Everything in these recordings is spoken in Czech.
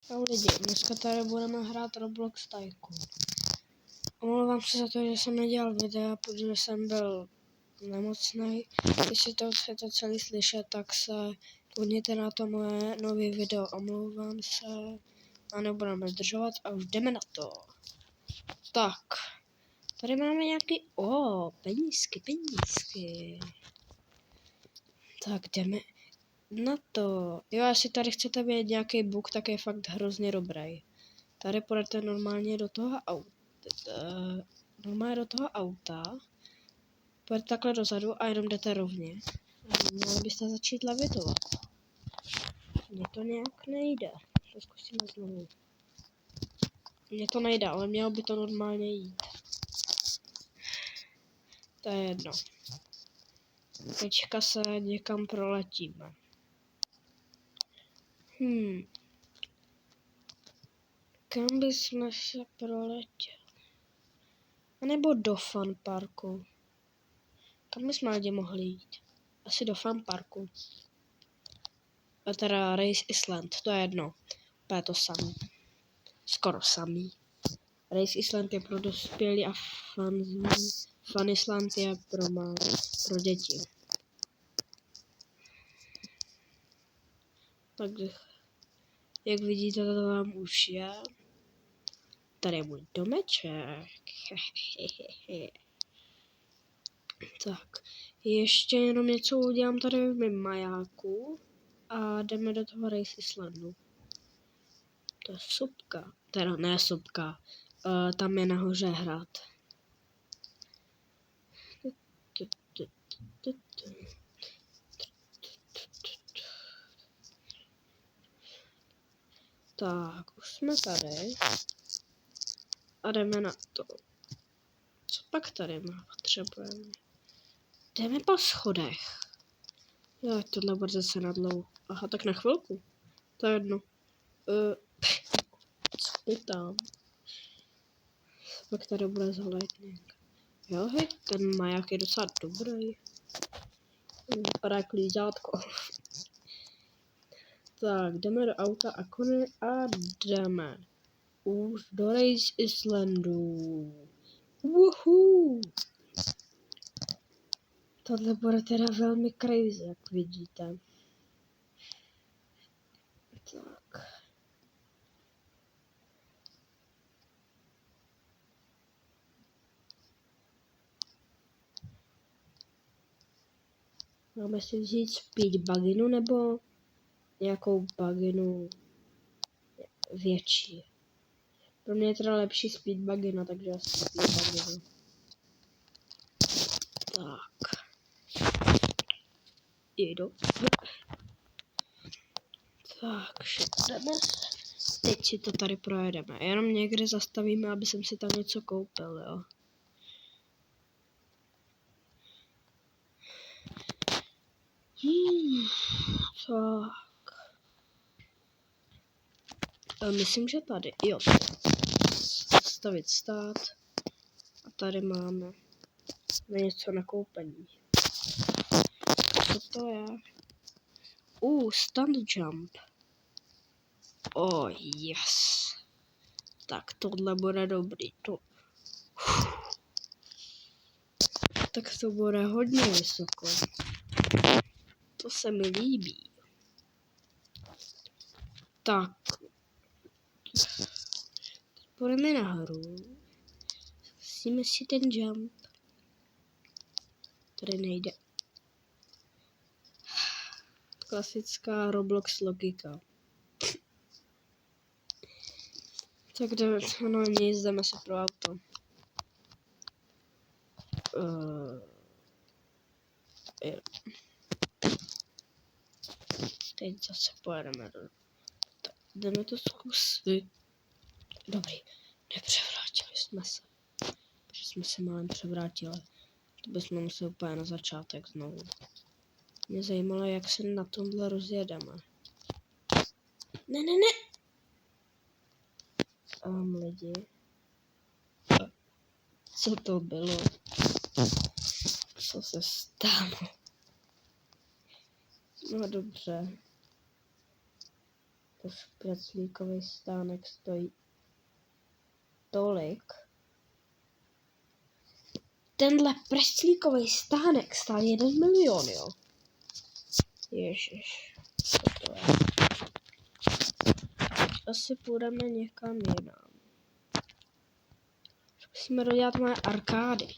Čau lidi, dneska tady budeme hrát Roblox Tycoon. Omlouvám se za to, že jsem nedělal videa, protože jsem byl nemocný. Když to chcete celý slyšet, tak se podívejte na to moje nové video. Omlouvám se a nebudeme zdržovat a už jdeme na to. Tak, tady máme nějaký, penízky. Tak jdeme na to. Jo, jestli tady chcete vidět nějaký bug, tak je fakt hrozně dobrý. Tady půjdete normálně do toho auta. Půjdete takhle dozadu a jenom jdete rovně. Měli byste začít levitovat. Mně to nějak nejde. To zkusíme znovu. Mně to nejde, ale mělo by to normálně jít. To je jedno. Teďka se někam proletíme. Kam bychom se proletěli? A nebo do fun parku? Kam bychom lidi mohli jít? Asi do fun parku. A teda Race Island, to je jedno. To je to samý. Skoro samý. Race Island je pro dospělí a Fun Island je pro děti. Takže, jak vidíte, to tam už je. Tady je můj domeček. Tak, ještě jenom něco udělám tady v mém majáku a jdeme do toho Race Islandu. To je supka. Teda ne supka. Tam je nahoře hrad. Tak, už jsme tady. A jdeme na to. Co pak tady potřebujeme? Jdeme po schodech. Jo, tohle bude zase na dlouho. Aha, tak na chvilku. To je jedno. Co je tam? Pak tady bude zhlédněk. Jo, hej, ten maják je docela dobrý. Vypadá jak lízátko. Tak, jdeme do auta a jdeme. Už do Race Islandu. Woohoo! Tohle bude teda velmi crazy, jak vidíte. Tak. Máme si vzít speed buginu nebo nějakou buginu větší. Pro mě je teda lepší speed bugina, takže asi speed buginu. Tak. Jedu. Takže jdeme. Teď si to tady projedeme. Jenom někde zastavíme, aby jsem si tam něco koupil, jo. Tak. Myslím, že tady. Jo. Zastavit stát. A tady máme něco na koupení. Co to je? Stand jump. Yes. Tak tohle bude dobrý. Tak to bude hodně vysoko. To se mi líbí. Tak. Půjdeme nahoru. Zkusíme si ten jump. Tady nejde. Klasická Roblox logika. Tak jdeme, no nic, jdeme se pro auto. Teď zase pojedeme do... Tak, jdeme to zkusit. Dobrý, nepřevrátili jsme se. Že jsme se málem převrátili. To bychom museli úplně na začátek znovu. Mě zajímalo, jak se na tomhle rozjedeme. Ne. Lidi. Co to bylo? Co se stalo? No dobře. Preclíkový stánek stojí tolik. Tenhle preclíkový stánek stál 1 milion, jo. Ježiš. Co to je? Asi půjdeme někam jinam. Musíme dodělat moje arkády.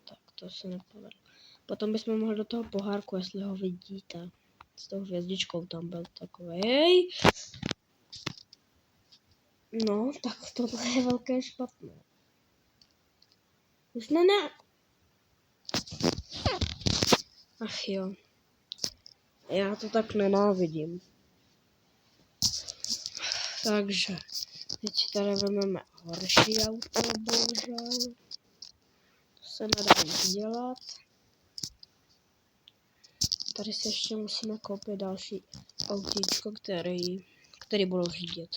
Tak to se nepovedlo. Potom bychom mohli do toho pohárku, jestli ho vidíte. S tou hvězdičkou tam byl takovej. No, tak tohle je velké špatné. Už ne. Ach jo. Já to tak nenávidím. Takže teď tady vezmeme horší auto, bohužel. To se nedá nic dělat. Tady si ještě musíme koupit další autíčko, který budou řídit.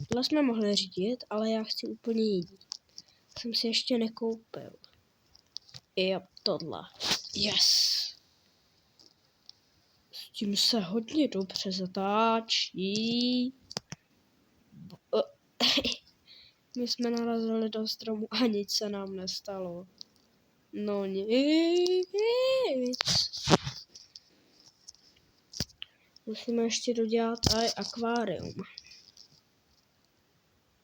Tohle jsme mohli řídit, ale já chci úplně jiný. Jsem si ještě nekoupil. Jo, tohle. Yes! S tím se hodně dobře zatáčí. My jsme narazili do stromu a nic se nám nestalo. No nic. Musíme ještě dodělat aj akvárium.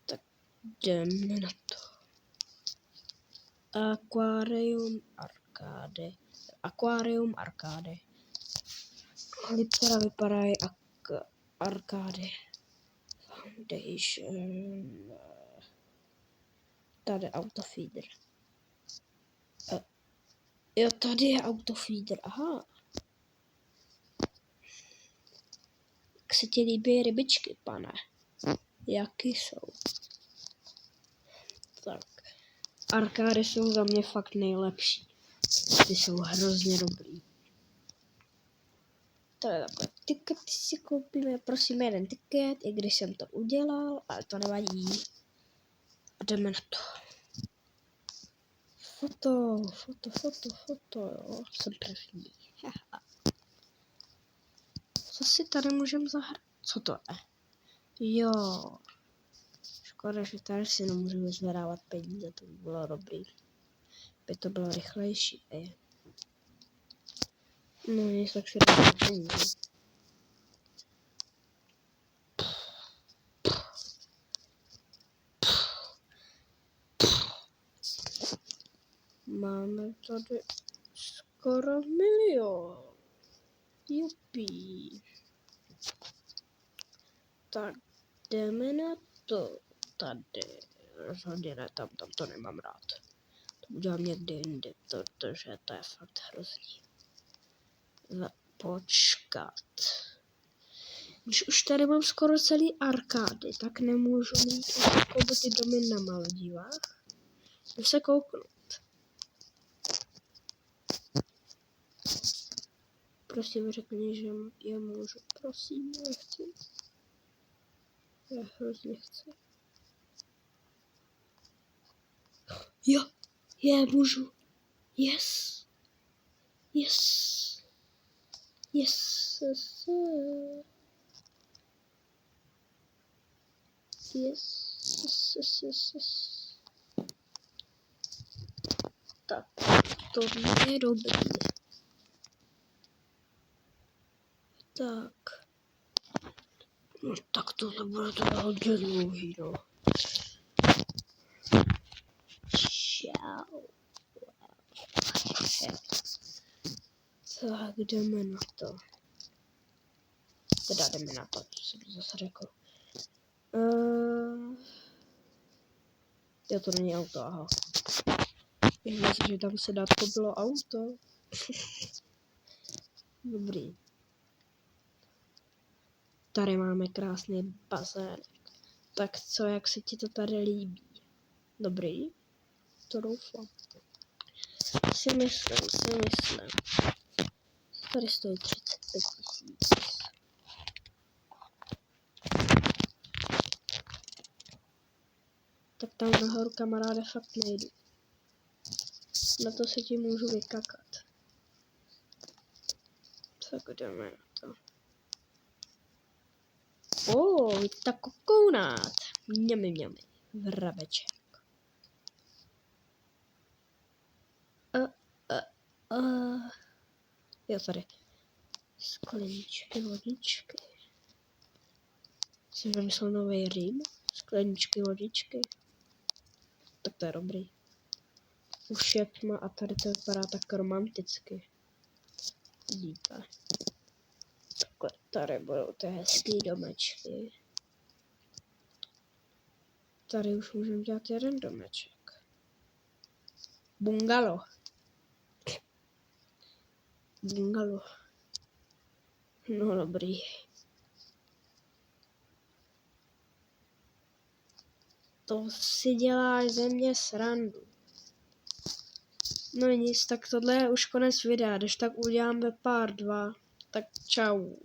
Tak jdeme na to. Akvárium arkády. Líp teda vypadají arkády. Foundation. Tady autofeeder. Jo, tady je autofeeder, aha. Jak se ti líbí rybičky, pane? Jaký jsou? Tak. Arkády jsou za mě fakt nejlepší. Ty jsou hrozně dobrý. To je takové tiket, si koupíme, prosím, jeden tiket, i když jsem to udělal, ale to nevadí. A jdeme na to. Foto, jo, jsem první. Co si tady můžeme zahrát? Co to je? Jo. Škoda, že tady si nemůžeme zvedávat peníze, to by bylo dobrý. By to bylo rychlejší, No nic, tak si dáme peníze. Máme tady skoro 1 milion. Jupí. Tak jdeme na to. Tady. Rozhodně ne, tam to nemám rád. To udělám někdy jinde, protože to je fakt hrozný. Počkat. Když už tady mám skoro celý arkády, tak nemůžu mít koupit ty domy na Maledivách. Musím se kouknout. Prosím, řekni, že je můžu. Prosím, já chci. Já hrozně chci. Jo, já můžu. Yes. Yes. Yes. Yes. Yes. Tak, to je dobrý. Tak. No, tak tohle bude teda hodně dlouhý, no. Čau. Tak, jdeme na to. Teda jdeme na to, co jsem zase řekl. Jo, to není auto, aha. Já myslím, že tam se dá, to bylo auto. Dobrý. Tady máme krásný bazén. Tak co, jak se ti to tady líbí? Dobrý? To doufám. Si myslím. Tady stojí 35 000. Tak tam nahoru, kamaráde, fakt nejdu. Na to se ti můžu vykakat. Tak jdeme na to. Tak kokounát. Mňami. Vrabeček. Jo, tady. Skleničky, vodičky. Jsem vymyslel nový rým. Skleničky, vodičky. Tak to je dobrý. Už je tma a tady to vypadá tak romanticky. Vidíte. Takhle tady budou ty hezký domečky. Tady už můžeme dělat jeden domeček. Bungalow. No dobrý. To si děláš ze mě srandu. No nic, tak tohle je už konec videa, když tak uděláme pár 2. Tak čau.